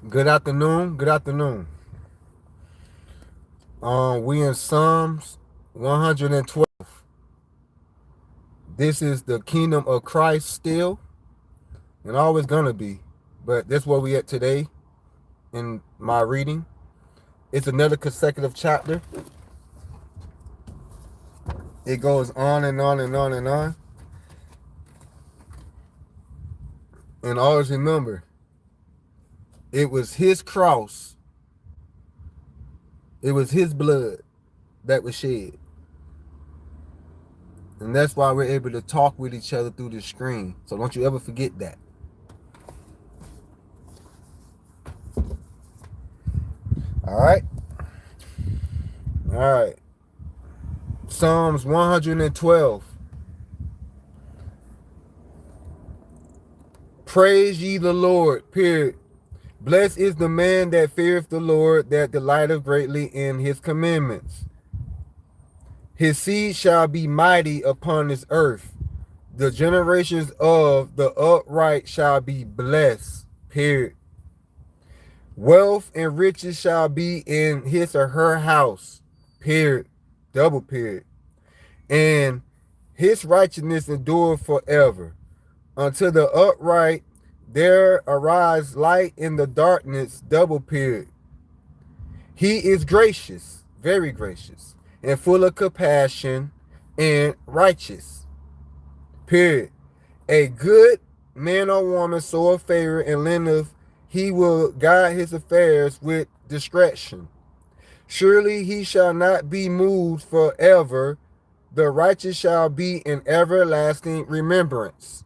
Good afternoon. Good afternoon. We in Psalms 112. This is the kingdom of Christ still, and always gonna be. But that's where we at today in my reading. It's another consecutive chapter. It goes on and on and on and on. And always remember, it was his cross, it was his blood that was shed. And that's why we're able to talk with each other through the screen. So don't you ever forget that. All right. All right. Psalms 112. Praise ye the Lord, period. Blessed is the man that feareth the Lord, that delighteth greatly in his commandments. His seed shall be mighty upon this earth. The generations of the upright shall be blessed, period. Wealth and riches shall be in his or her house, period. Double period. And his righteousness endureth forever. Unto the upright there arise light in the darkness, double period. He is gracious, very gracious, and full of compassion and righteous, period. A good man or woman so favor and lendeth, he will guide his affairs with discretion. Surely he shall not be moved forever. The righteous shall be in everlasting remembrance,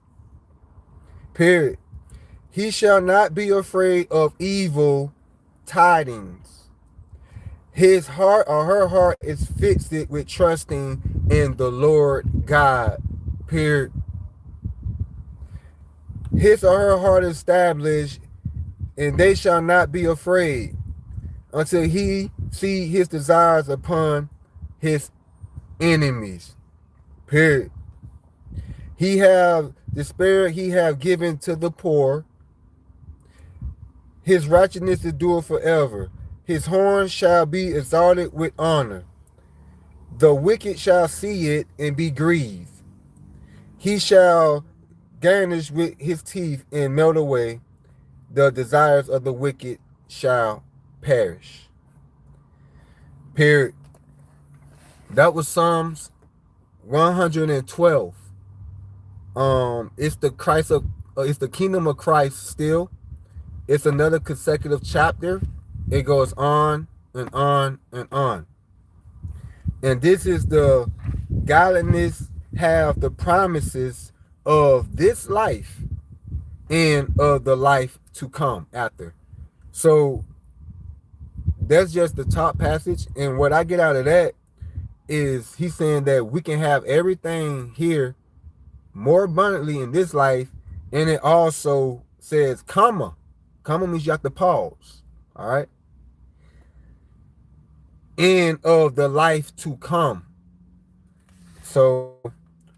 period. He shall not be afraid of evil tidings. His heart or her heart is fixed with trusting in the Lord God, period. His or her heart is established, and they shall not be afraid until he see his desires upon his enemies, period. He have the spirit he have given to the poor. His righteousness endure forever. His horn shall be exalted with honor. The wicked shall see it and be grieved. He shall garnish with his teeth and melt away. The desires of the wicked shall perish. Period. That was Psalms 112. It's the Christ of it's the kingdom of Christ still. It's another consecutive chapter. It goes on and on and on. And this is the godliness have the promises of this life and of the life to come after. So that's just the top passage. And what I get out of that is he's saying that we can have everything here more abundantly in this life. And it also says comma. Comma means you have to pause. All right. And of the life to come. So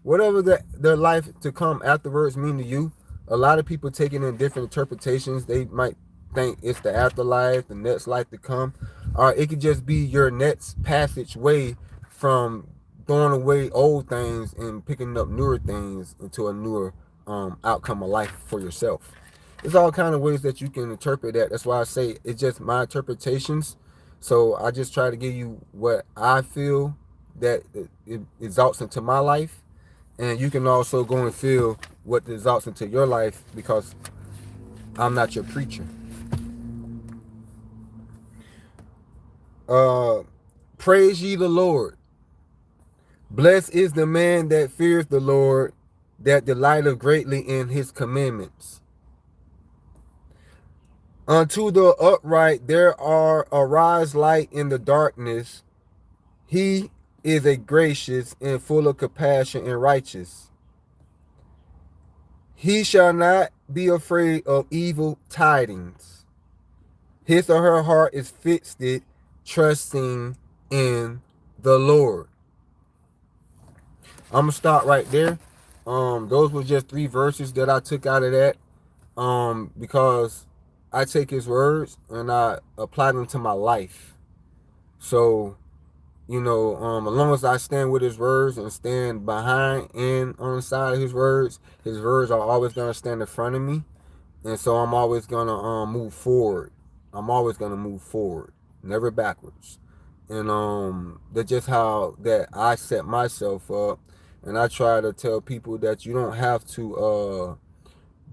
whatever the life to come afterwards mean to you, a lot of people take it in different interpretations. They might think it's the afterlife, the next life to come, or it could just be your next passageway from throwing away old things and picking up newer things into a newer outcome of life for yourself. There's all kind of ways that you can interpret that. That's why I say it's just my interpretations. So I just try to give you what I feel that it results into my life, and you can also go and feel what results into your life because I'm not your preacher. Praise ye the Lord. Blessed is the man that fears the Lord, that delighteth greatly in his commandments. Unto the upright there are arise light in the darkness. He is a gracious and full of compassion and righteous. He shall not be afraid of evil tidings. His or her heart is fixed, trusting in the Lord. I'm gonna stop right there. Those were just 3 verses that I took out of that. Because I take his words and I apply them to my life. So, you know, as long as I stand with his words and stand behind and on the side of his words are always gonna stand in front of me. And so I'm always gonna move forward. I'm always gonna move forward, never backwards. And that's just how that I set myself up. And I try to tell people that you don't have to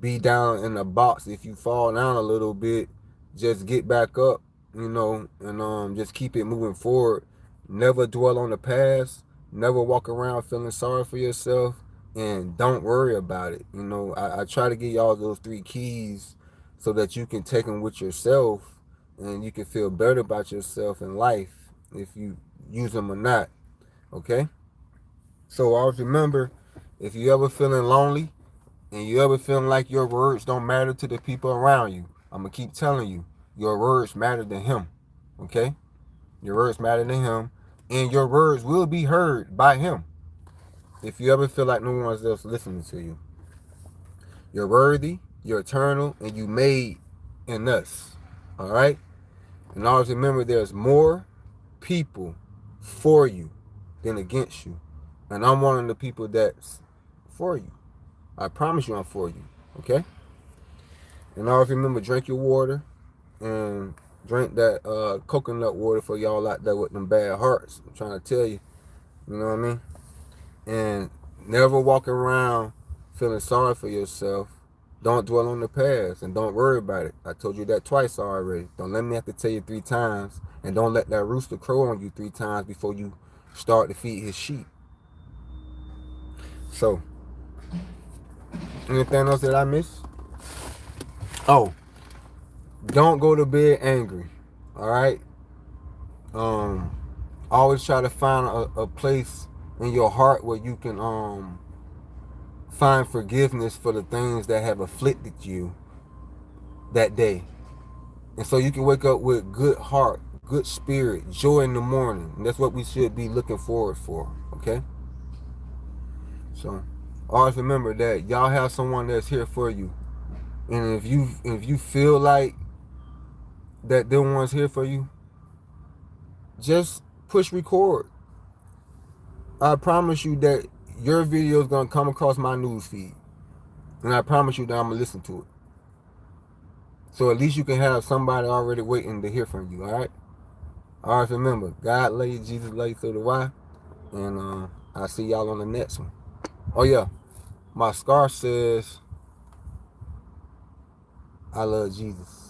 be down in the box. If you fall down a little bit, just get back up, you know, and just keep it moving forward. Never dwell on the past. Never walk around feeling sorry for yourself, and don't worry about it. You know, I try to give y'all those 3 keys so that you can take them with yourself and you can feel better about yourself in life if you use them or not. Okay? So always remember, if you ever feeling lonely, and you ever feeling like your words don't matter to the people around you, I'm going to keep telling you, your words matter to him. Okay? Your words matter to him. And your words will be heard by him. If you ever feel like no one else listening to you. You're worthy, you're eternal, and you made in us. Alright? And always remember there's more people for you than against you. And I'm one of the people that's for you. I promise you I'm for you. Okay? And always remember, drink your water and drink that coconut water for y'all out there with them bad hearts. I'm trying to tell you. You know what I mean? And never walk around feeling sorry for yourself. Don't dwell on the past and don't worry about it. I told you that twice already. Don't let me have to tell you 3 times. And don't let that rooster crow on you 3 times before you start to feed his sheep. So, anything else that I missed? Oh, don't go to bed angry. Alright? Always try to find a place in your heart where you can find forgiveness for the things that have afflicted you that day. And so you can wake up with good heart, good spirit, joy in the morning. And that's what we should be looking forward for. Okay? So always remember that y'all have someone that's here for you. And if you feel like that them one's here for you, just push record. I promise you that your video is gonna come across my news feed. And I promise you that I'm gonna listen to it. So at least you can have somebody already waiting to hear from you, alright? Always remember, God love you, Jesus love you through the Y. And I'll see y'all on the next one. Oh yeah, my scar says, I love Jesus.